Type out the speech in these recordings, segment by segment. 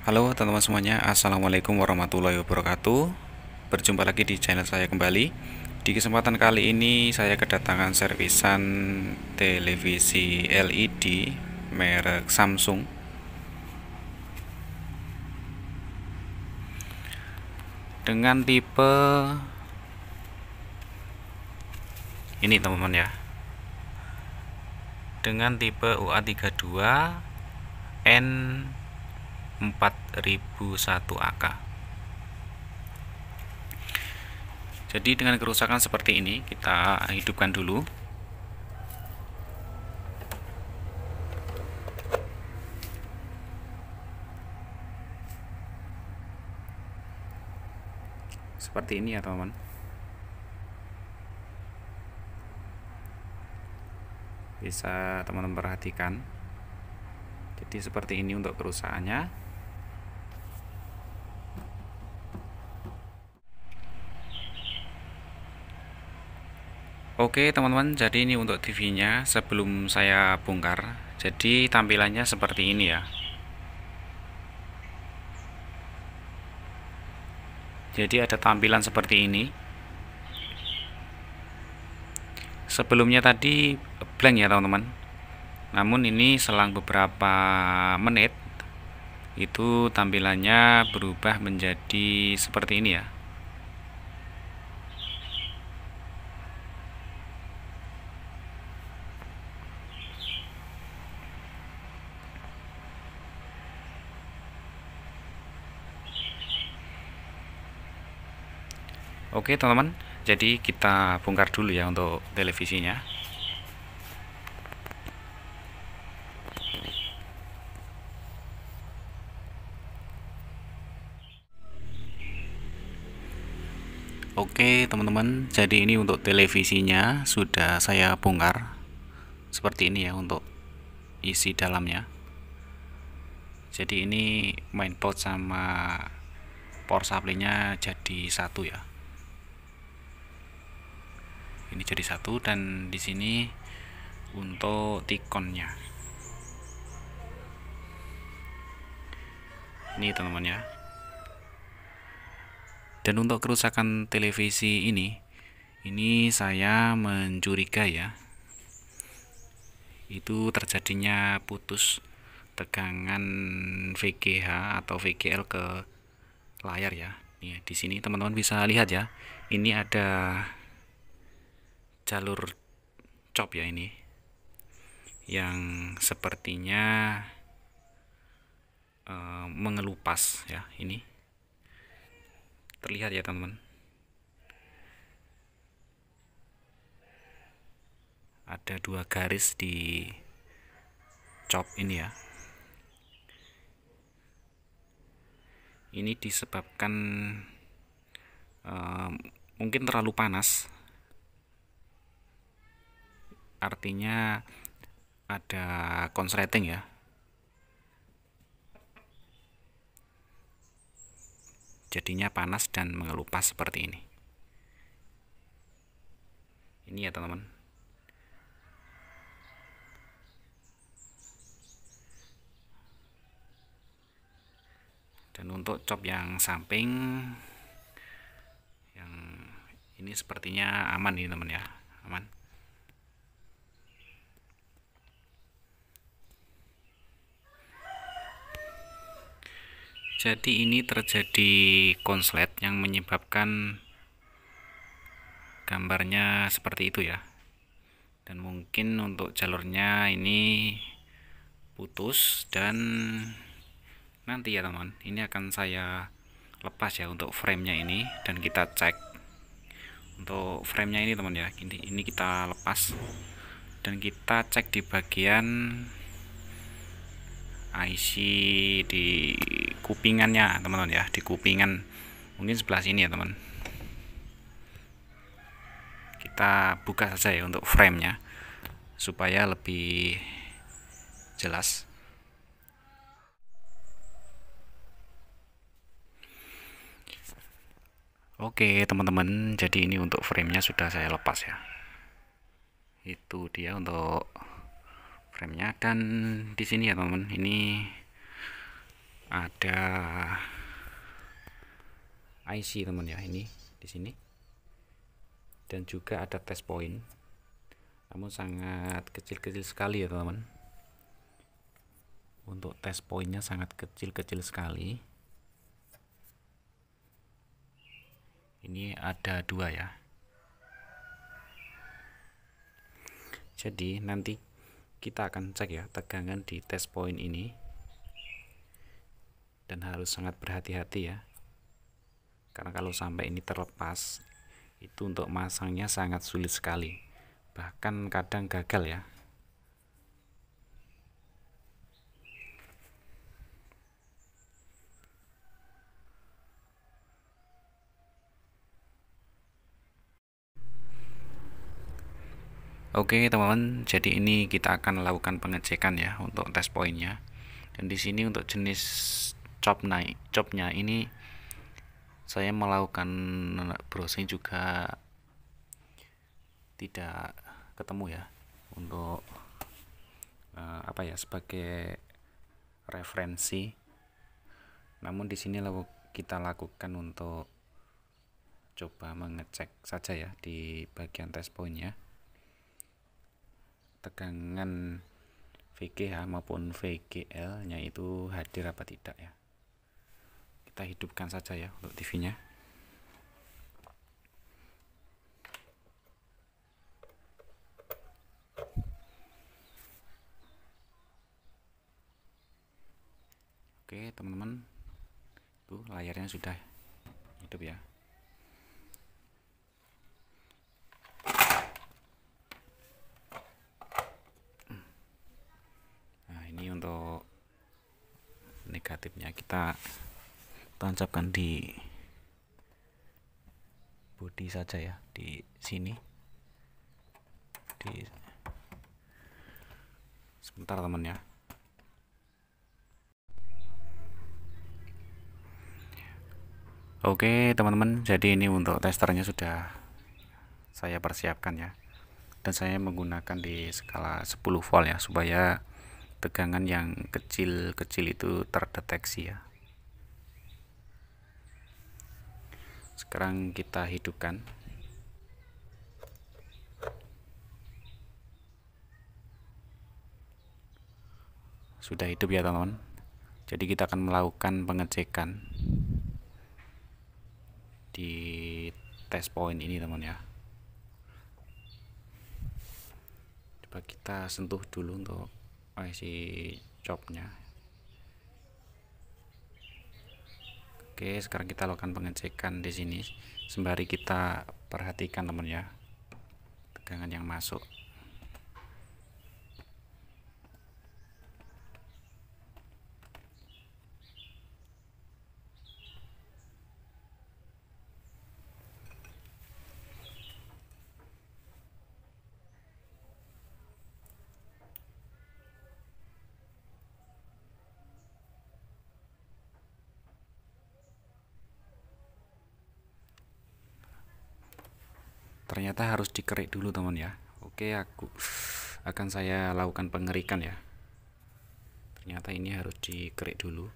Halo teman-teman semuanya, Assalamualaikum warahmatullahi wabarakatuh. Berjumpa lagi di channel saya kembali. Di kesempatan kali ini saya kedatangan servisan televisi LED merek Samsung dengan tipe ini teman-teman ya, dengan tipe UA32 N4001AK. Jadi dengan kerusakan seperti ini, kita hidupkan dulu. Seperti ini ya teman-teman. Bisa teman-teman perhatikan. Jadi seperti ini untuk kerusakannya. Oke teman-teman, jadi ini untuk TV-nya sebelum saya bongkar. Jadi tampilannya seperti ini ya. Jadi ada tampilan seperti ini. Sebelumnya tadi blank ya teman-teman. Namun ini selang beberapa menit itu tampilannya berubah menjadi seperti ini ya. Oke teman-teman, jadi kita bongkar dulu ya untuk televisinya. Oke teman-teman, jadi ini untuk televisinya sudah saya bongkar. Seperti ini ya untuk isi dalamnya. Jadi ini mainboard sama power supply-nya jadi satu ya. Ini jadi satu, dan di sini untuk tikonnya. Ini teman-teman ya. Dan untuk kerusakan televisi ini saya mencuriga ya, itu terjadinya putus tegangan VGH atau VGL ke layar ya. Nih, di sini teman-teman bisa lihat ya. Ini ada jalur cop ya ini, yang sepertinya mengelupas ya. Ini terlihat ya teman-teman. Ada dua garis di cop ini ya. Ini disebabkan mungkin terlalu panas, artinya ada konsleting ya. Jadinya panas dan mengelupas seperti ini. Ini ya teman-teman. Dan untuk cop yang samping yang ini sepertinya aman nih teman ya, aman. Jadi ini terjadi konslet yang menyebabkan gambarnya seperti itu ya. Dan mungkin untuk jalurnya ini putus, dan nanti ya teman, ini akan saya lepas ya untuk framenya ini, dan kita cek untuk framenya ini teman ya. Ini kita lepas dan kita cek di bagian IC di kupingannya teman-teman ya, di kupingan mungkin sebelah sini ya teman. Kita buka saja ya untuk framenya supaya lebih jelas. Oke teman-teman, jadi ini untuk framenya sudah saya lepas ya. Itu dia untuk framenya. Dan di sini ya teman-teman, ini ada IC teman ya, ini di sini, dan juga ada test point, namun sangat kecil-kecil sekali ya teman-teman. Untuk test pointnya sangat kecil-kecil sekali. Ini ada 2 ya. Jadi nanti kita akan cek ya tegangan di test point ini, dan harus sangat berhati-hati ya, karena kalau sampai ini terlepas itu untuk masangnya sangat sulit sekali, bahkan kadang gagal ya. Oke teman-teman, jadi ini kita akan melakukan pengecekan ya untuk test pointnya. Dan di sini untuk jenis chopnya ini saya melakukan browsing juga tidak ketemu ya, untuk apa ya, sebagai referensi. Namun di sini kita lakukan untuk coba mengecek saja ya di bagian test pointnya, tegangan VGH maupun VGL nya itu hadir apa tidak ya. Kita hidupkan saja ya untuk TV nya. Oke teman-teman, tuh layarnya sudah hidup ya. Nah ini untuk negatifnya kita tancapkan di bodi saja ya, di sini, di sebentar teman ya. Oke teman-teman, jadi ini untuk testernya sudah saya persiapkan ya, dan saya menggunakan di skala 10 volt ya, supaya tegangan yang kecil-kecil itu terdeteksi ya. Sekarang kita hidupkan. Sudah hidup ya teman-teman. Jadi kita akan melakukan pengecekan di test point ini teman ya. Coba kita sentuh dulu untuk IC chopnya. Oke, sekarang kita lakukan pengecekan di sini sembari kita perhatikan teman ya tegangan yang masuk. Ternyata harus dikerik dulu teman ya. Oke, saya lakukan pengerikan ya. Ternyata ini harus dikerik dulu.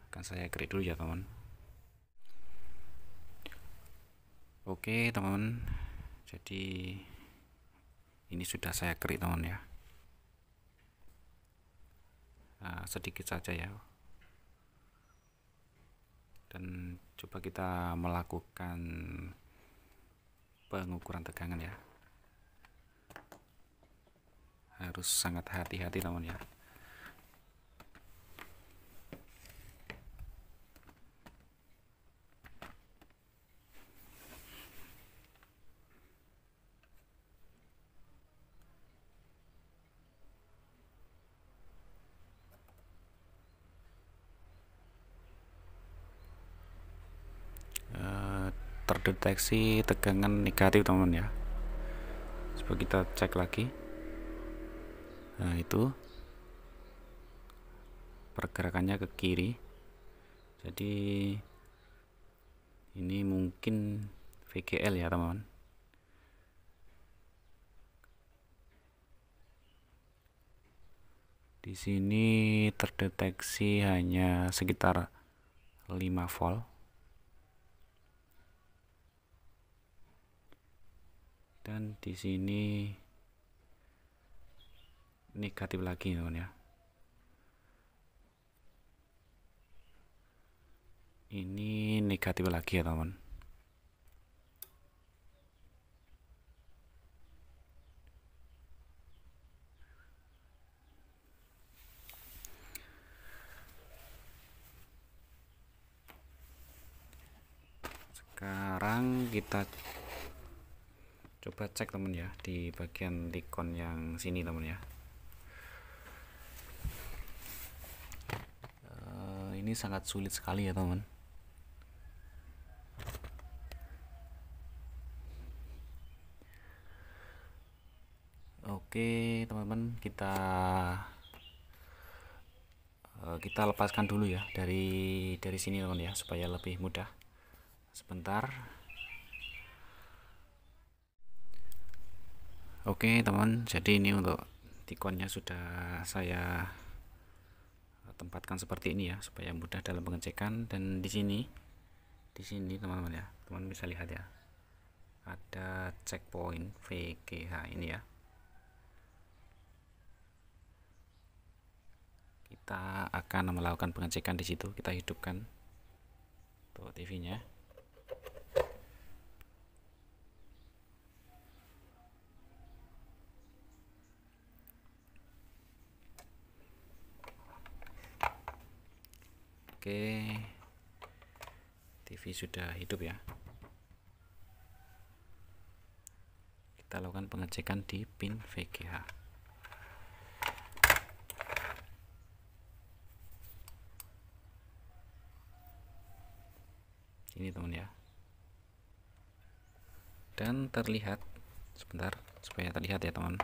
Akan saya kerik dulu ya teman. Oke teman, jadi ini sudah saya kerik teman ya. Nah, sedikit saja ya. Dan coba kita melakukan pengukuran tegangan ya. Harus sangat hati-hati teman ya. Terdeteksi tegangan negatif teman ya. Coba kita cek lagi. Nah itu pergerakannya ke kiri, jadi ini mungkin VGL ya teman. Di sini terdeteksi hanya sekitar 5 volt. Dan di sini negatif lagi, teman ya. Ini negatif lagi ya, teman. Sekarang kita coba cek, teman ya, di bagian Tikon yang sini, teman ya. Ini sangat sulit sekali ya, teman. Oke, teman-teman, kita lepaskan dulu ya dari sini, teman ya, supaya lebih mudah. Sebentar. Oke, teman, jadi ini untuk Tikonnya sudah saya tempatkan seperti ini ya, supaya mudah dalam pengecekan. Dan di sini teman-teman ya, teman bisa lihat ya, ada checkpoint VGH ini ya. Kita akan melakukan pengecekan di situ. Kita hidupkan tuh TV-nya. Oke, TV sudah hidup ya. Kita lakukan pengecekan di pin VGH. Ini, teman ya. Dan terlihat, sebentar supaya terlihat ya, teman.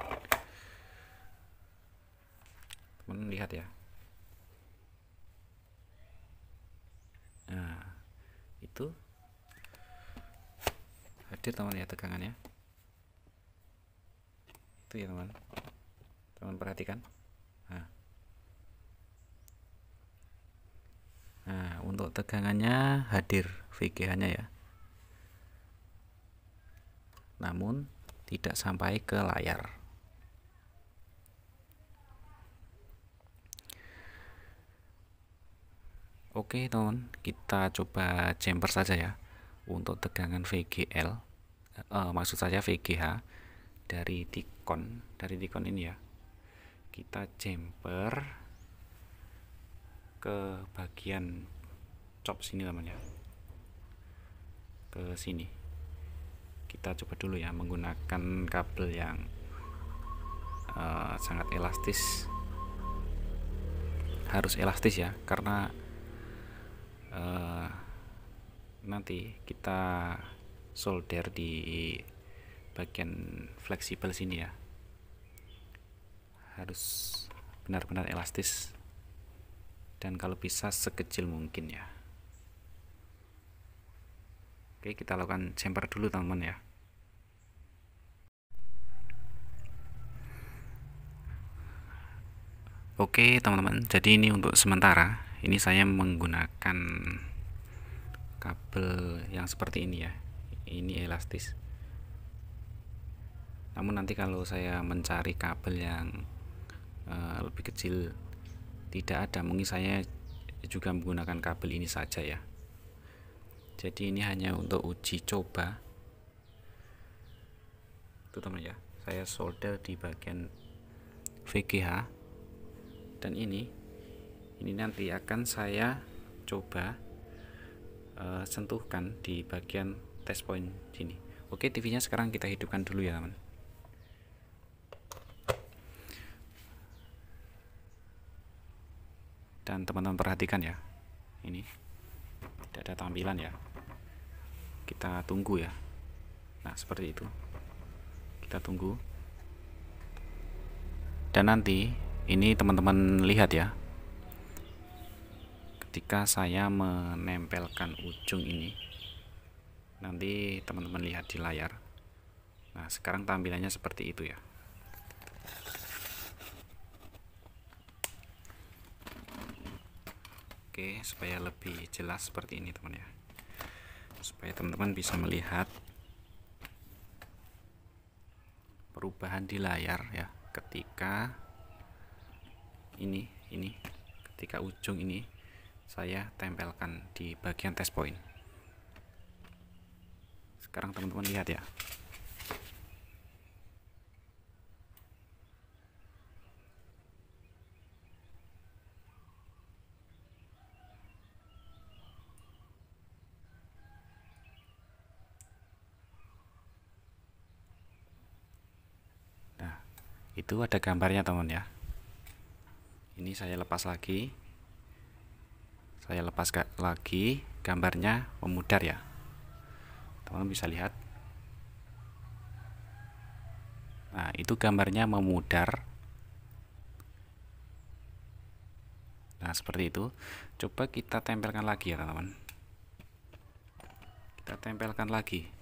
Teman lihat ya. Nah, itu hadir, teman ya, tegangannya. Itu ya, teman. Teman perhatikan. Nah, untuk tegangannya hadir VGH-nya ya. Namun tidak sampai ke layar. Oke, teman, kita coba jumper saja ya untuk tegangan VGL, maksud saya VGH dari Tikon ini ya. Kita jumper ke bagian cop sini, teman ya, ke sini. Kita coba dulu ya menggunakan kabel yang sangat elastis. Harus elastis ya, karena nanti kita solder di bagian fleksibel sini ya. Harus benar-benar elastis, dan kalau bisa sekecil mungkin ya. Oke, kita lakukan jumper dulu, teman-teman ya. Oke, teman-teman, jadi ini untuk sementara ini saya menggunakan kabel yang seperti ini ya. Ini elastis. Namun nanti kalau saya mencari kabel yang lebih kecil tidak ada, mungkin saya juga menggunakan kabel ini saja ya. Jadi ini hanya untuk uji coba. Itu, teman ya, saya solder di bagian VGH, dan ini nanti akan saya coba sentuhkan di bagian test point sini. Oke, TV-nya sekarang kita hidupkan dulu ya, teman. Dan teman-teman perhatikan ya, ini tidak ada tampilan ya. Kita tunggu ya. Nah, seperti itu. Kita tunggu. Dan nanti ini teman-teman lihat ya, ketika saya menempelkan ujung ini, nanti teman-teman lihat di layar. Nah, sekarang tampilannya seperti itu ya. Oke, supaya lebih jelas seperti ini teman ya, supaya teman-teman bisa melihat perubahan di layar ya ketika ini ketika ujung ini saya tempelkan di bagian test point. Sekarang teman-teman lihat ya. Nah, itu ada gambarnya teman ya. Ini saya lepas lagi. Saya lepas lagi, gambarnya memudar ya. Teman-teman bisa lihat. Nah, itu gambarnya memudar. Nah, seperti itu. Coba kita tempelkan lagi ya, teman-teman. Kita tempelkan lagi.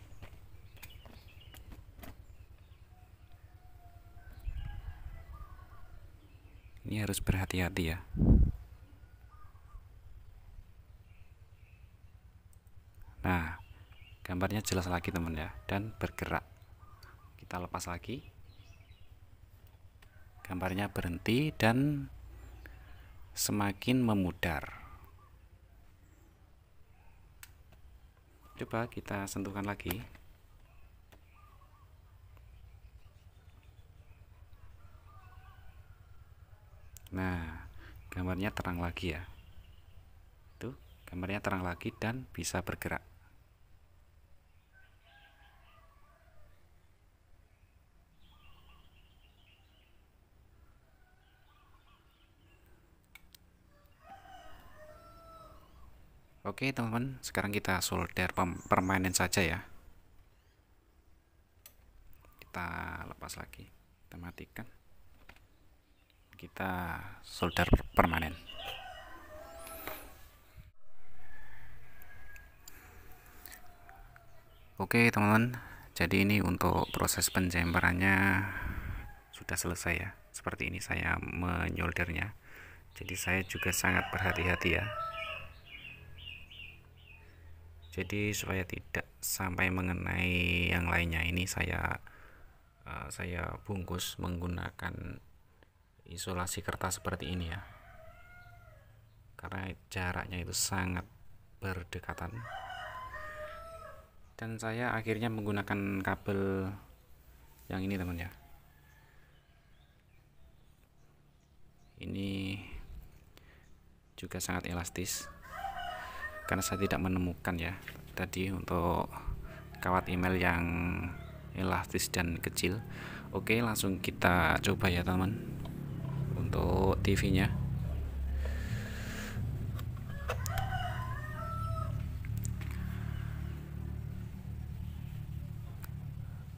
Ini harus berhati-hati ya. Nah, gambarnya jelas lagi teman ya, dan bergerak. Kita lepas lagi. Gambarnya berhenti dan semakin memudar. Coba kita sentuhkan lagi. Nah, gambarnya terang lagi ya. Tuh, gambarnya terang lagi dan bisa bergerak. Oke teman-teman, sekarang kita solder permanen saja ya. Kita lepas lagi, kita matikan. Kita solder permanen. Oke teman-teman, jadi ini untuk proses penjemperannya sudah selesai ya. Seperti ini saya menyoldernya. Jadi saya juga sangat berhati-hati ya. Jadi supaya tidak sampai mengenai yang lainnya, ini saya bungkus menggunakan isolasi kertas seperti ini ya, karena jaraknya itu sangat berdekatan. Dan saya akhirnya menggunakan kabel yang ini teman ya. Ini juga sangat elastis, karena saya tidak menemukan ya tadi untuk kawat email yang elastis dan kecil. Oke, langsung kita coba ya teman, untuk TV nya.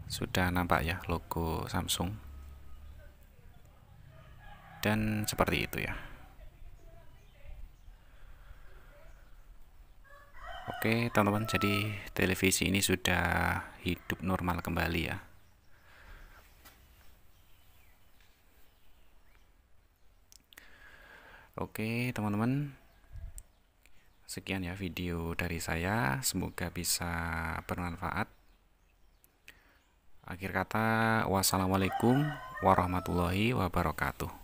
Sudah nampak ya logo Samsung, dan seperti itu ya. Oke teman-teman, jadi televisi ini sudah hidup normal kembali ya. Oke teman-teman, sekian ya video dari saya, semoga bisa bermanfaat. Akhir kata, wassalamualaikum warahmatullahi wabarakatuh.